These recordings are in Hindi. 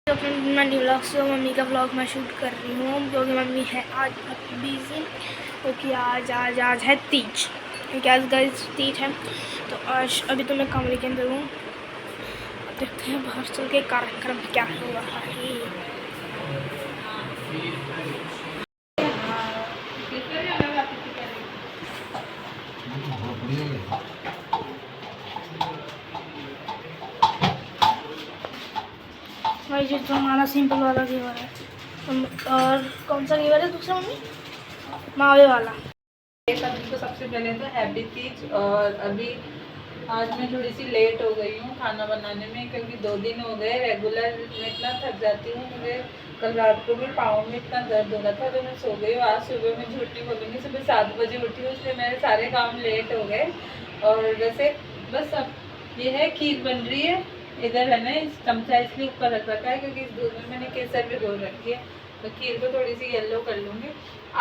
तो अपने मनी व्लॉग से मम्मी का व्लॉग मैं शूट कर रही हूँ क्योंकि मम्मी है आज बहुत बिजी, क्योंकि आज है तीज, क्योंकि आज गाइस तीज है। तो आज अभी तो मैं कमरे के अंदर हूँ, देखते हैं बाहर चल के कार्यक्रम क्या हो रहा है। भाई ये तो हमारा सिंपल वाला घेवर है, और कौन सा घेवर है दूसरा मम्मी? मावे वाला। तो सबसे पहले तो हैप्पी तीज। और अभी आज मैं थोड़ी सी लेट हो गई हूँ खाना बनाने में, क्योंकि 2 दिन हो गए रेगुलर मैं इतना थक जाती हूँ। मुझे कल रात को भी पाँव में इतना दर्द हो रहा था तो मैं सो गई हूँ। आज सुबह मैं झूठ नहीं बोलूँगी, सुबह 7 बजे उठी हूँ, इसलिए मेरे सारे काम लेट हो गए। और वैसे बस अब ये है खीर बन रही है, इधर है ना इस चमचा इसलिए ऊपर रख रखा है क्योंकि इस दूध में मैंने केसर भी घोल रखी है। तो खीर को थोड़ी सी येलो कर लूँगी।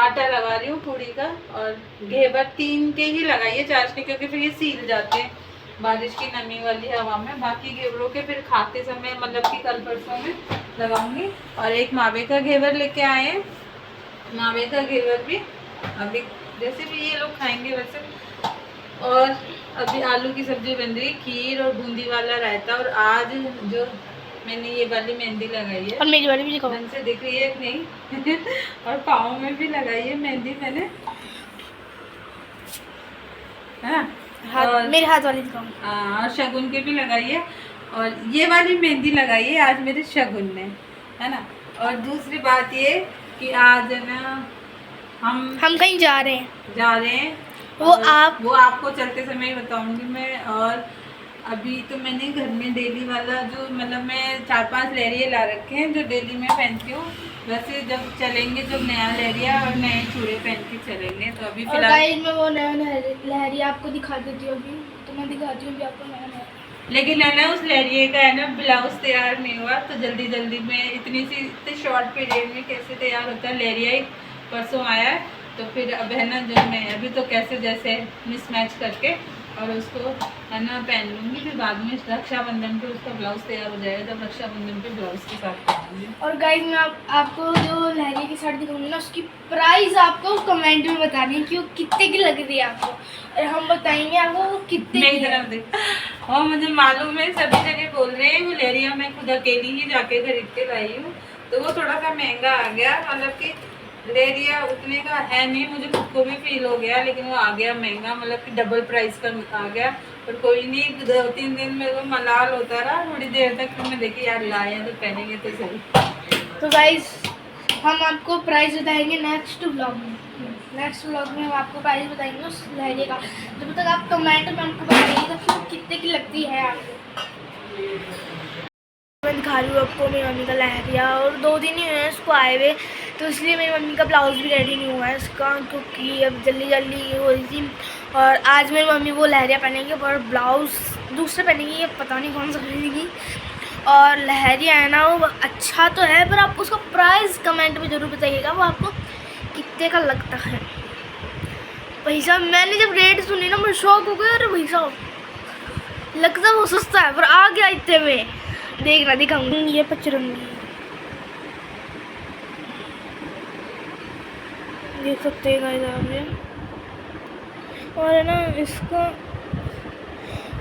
आटा लगा रही हूँ पूड़ी का, और घेवर 3 के ही लगाइए चाशनी, क्योंकि फिर ये सील जाते हैं बारिश की नमी वाली हवा में। बाकी घेवरों के फिर खाते समय मतलब कि कल परसों में लगाऊंगी। और एक मावे का घेवर लेके आए हैं, मावे का घेवर भी अभी जैसे भी ये लोग खाएंगे वैसे। और अभी आलू की सब्जी बन रही, खीर और बूंदी वाला रायता। और आज जो मैंने ये वाली मेहंदी लगाई है, और मेरी वाली भी दिखाओ, ढंग से दिख रही है कि नहीं और पाँव में भी लगाई है मेहंदी मैंने, है ना। हाथ, मेरे हाथ वाली दिखाओ। और शगुन के भी लगाई है, और ये वाली मेहंदी लगाई है आज मेरे शगुन ने, है ना। और दूसरी बात ये कि आज है ना हम कहीं जा रहे हैं, वो आपको चलते समय ही बताऊंगी मैं। और अभी तो मैंने घर में डेली वाला जो मतलब मैं 4-5 लहरिए ला रखे हैं जो डेली में पहनती हूँ। वैसे जब चलेंगे जब नया लहरिया और नए चूड़े पहन के चलेंगे। तो अभी फिलहाल मैं वो नया लहरिया आपको दिखा देती हूँ, अभी तो मैं दिखाती हूँ आपको नया। लेकिन है ना उस लहरिए का है ना ब्लाउज तैयार नहीं हुआ, तो जल्दी जल्दी में इतने शॉर्ट पीरियड में कैसे तैयार होता है। लहरिया ही परसों आया है, तो फिर अब है ना जो मैं अभी तो कैसे जैसे मिसमैच करके और उसको है ना पहन लूँगी। फिर बाद में रक्षाबंधन पे उसका ब्लाउज तैयार हो जाएगा, जब रक्षाबंधन पे ब्लाउज के साथ पहनूंगी। और गाइस मैं आपको जो लहरिया की साड़ी दिखाऊंगी ना, उसकी प्राइस आपको कमेंट में बतानी है कि वो कितने की लग रही है आपको, और हम बताएंगे आपको वो कितने की है। और मुझे मालूम है सभी जगह बोल रहे हैं वो लहरिया मैं खुद अकेली ही जाके खरीद के लाई हूँ, तो वो थोड़ा सा महंगा आ गया। मतलब कि लहरिया उतने का है नहीं, मुझे खुद को भी फील हो गया, लेकिन वो आ गया महंगा, मतलब कि डबल प्राइस का आ गया। पर कोई नहीं, 2-3 दिन में वो मलाल होता रहा, थोड़ी देर तक फिर मैं देखी यार लाए तो पहनेंगे तो सही। तो गाइस हम आपको प्राइस बताएंगे नेक्स्ट व्लॉग में। हम आपको प्राइस बताएंगे उस लहरिया का, जब तक आप कमेंट में हमको बताइएगा कि वो कितने की लगती है आपको। मैं दिखा रही हूँ आपको मेरी मम्मी का लहरिया, और 2 दिन ही हुए हैं इसको आए हुए, तो इसलिए मेरी मम्मी का ब्लाउज भी रेडी नहीं हुआ है इसका, क्योंकि अब जल्दी जल्दी हो रही थी। और आज मेरी मम्मी वो लहरिया पहनेंगी और ब्लाउज दूसरे पहनेंगी, ये पता नहीं कौन सा पहनेगी। और लहरिया है ना वो अच्छा तो है, पर आप उसका प्राइस कमेंट में ज़रूर बताइएगा वो आपको कितने का लगता है। भाई साहब मैंने जब रेट सुनी ना मैं शौक हो गया, अरे भाई साहब लगता वो सस्ता है, पर आ गया इतने में। देखना दिखाऊंगी, ये 55 देख सकते हैं गाइस आप ये। और है ना इसका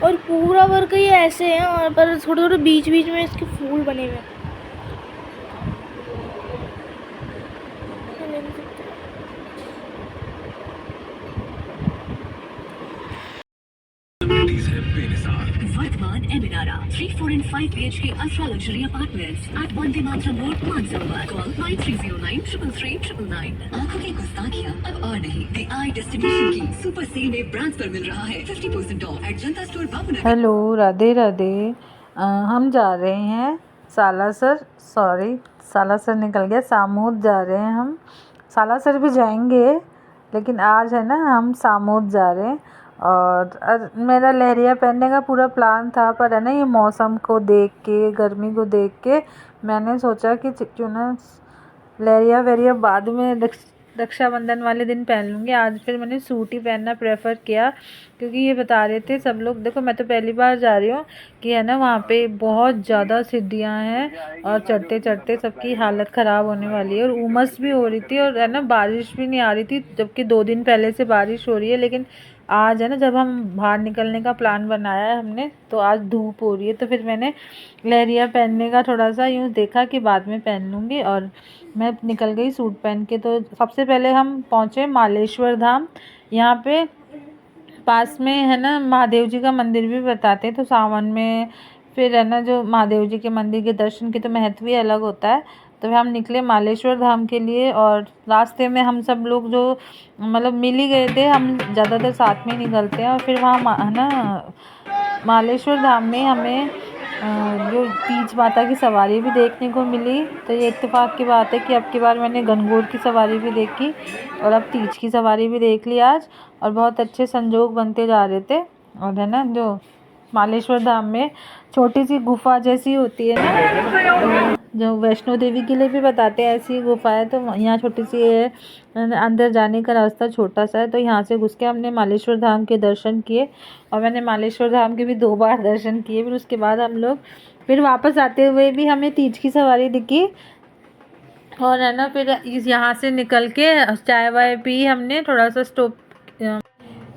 और पूरा वर्क ये ऐसे है, और पर थोड़े थोड़े बीच बीच में इसके फूल बने हुए हैं। वर्धमान एमिनारा 3, 4 and 5 BHK ultra luxury apartments at Vande Mataram road, Mansarovar. Call 9309 आंखों की गुस्ताखियाँ अब और नहीं। द आई डेस्टिनेशन की सुपर सेल में ब्रांड्स पर मिल रहा है 50% off at Janata store Babunagar. Hello, Radhe Radhe. हम जा रहे हैं सालासर निकल गया, सामोद जा रहे हैं हम। सालासर भी जाएंगे, लेकिन आज है ना हम सामोद जा रहे हैं। और मेरा लहरिया पहनने का पूरा प्लान था, पर है ना ये मौसम को देख के, गर्मी को देख के मैंने सोचा कि क्यों ना लहरिया वहरिया बाद में रक्षाबंधन वाले दिन पहन लूँगी। आज फिर मैंने सूट ही पहनना प्रेफर किया, क्योंकि ये बता रहे थे सब लोग, देखो मैं तो पहली बार जा रही हूँ कि है ना वहाँ पे बहुत ज़्यादा सीढ़ियाँ हैं और चढ़ते चढ़ते सबकी हालत ख़राब होने वाली है, और उमस भी हो रही थी और है ना बारिश भी नहीं आ रही थी, जबकि 2 दिन पहले से बारिश हो रही है। लेकिन आज है ना जब हम बाहर निकलने का प्लान बनाया है हमने, तो आज धूप हो रही है, तो फिर मैंने लहरिया पहनने का थोड़ा सा यूँ देखा कि बाद में पहन लूँगी, और मैं निकल गई सूट पहन के। तो सबसे पहले हम पहुँचे मालेश्वर धाम। यहाँ पे पास में है ना महादेव जी का मंदिर भी बताते हैं, तो सावन में फिर है ना जो महादेव जी के मंदिर के दर्शन की तो महत्व ही अलग होता है। तो हम निकले मालेश्वर धाम के लिए, और रास्ते में हम सब लोग जो मतलब मिल ही गए थे, हम ज़्यादातर साथ में निकलते हैं। और फिर वहाँ है ना मालेश्वर धाम में हमें जो तीज माता की सवारी भी देखने को मिली। तो ये इत्तेफाक की बात है कि अब की बार मैंने गणगौर की सवारी भी देखी और अब तीज की सवारी भी देख ली आज, और बहुत अच्छे संजोग बनते जा रहे थे। और है ना जो मालेश्वर धाम में छोटी सी गुफा जैसी होती है ना, जो वैष्णो देवी के लिए भी बताते हैं ऐसी गुफा है, तो यहाँ छोटी सी है, अंदर जाने का रास्ता छोटा सा है। तो यहाँ से घुस के हमने मालेश्वर धाम के दर्शन किए, और मैंने मालेश्वर धाम के भी 2 बार दर्शन किए। फिर उसके बाद हम लोग फिर वापस आते हुए भी हमें तीज की सवारी दिखी, और है ना फिर यहाँ से निकल के चाय वाय पी हमने, थोड़ा सा स्टॉप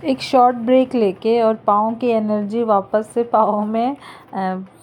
एक शॉर्ट ब्रेक लेके, और पाँव की एनर्जी वापस से पाँव में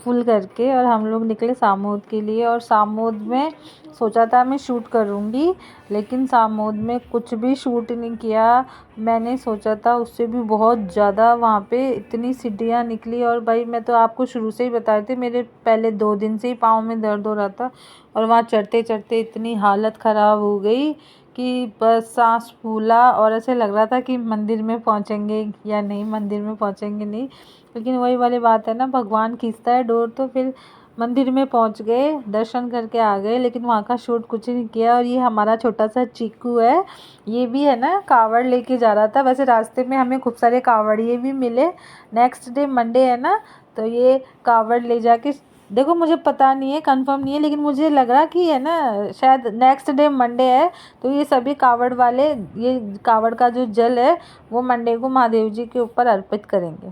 फुल करके, और हम लोग निकले सामोद के लिए। और सामोद में सोचा था मैं शूट करूँगी, लेकिन सामोद में कुछ भी शूट नहीं किया। मैंने सोचा था उससे भी बहुत ज़्यादा वहाँ पे इतनी सीढ़ियाँ निकली, और भाई मैं तो आपको शुरू से ही बता रही थी, मेरे पहले 2 दिन से ही पाँव में दर्द हो रहा था, और वहाँ चढ़ते चढ़ते इतनी हालत ख़राब हो गई कि बस सांस फूला, और ऐसे लग रहा था कि मंदिर में पहुंचेंगे या नहीं, मंदिर में पहुंचेंगे नहीं। लेकिन वही वाली बात है ना, भगवान खींचता है डोर। तो फिर मंदिर में पहुंच गए, दर्शन करके आ गए, लेकिन वहाँ का शूट कुछ नहीं किया। और ये हमारा छोटा सा चीकू है, ये भी है ना कावड़ लेके जा रहा था। वैसे रास्ते में हमें खूब सारे कावड़िए भी मिले। नेक्स्ट डे मंडे है ना, तो ये कावड़ ले जाके, देखो मुझे पता नहीं है, कंफर्म नहीं है, लेकिन मुझे लग रहा कि है ना शायद नेक्स्ट डे मंडे है, तो ये सभी कावड़ वाले ये कावड़ का जो जल है वो मंडे को महादेव जी के ऊपर अर्पित करेंगे।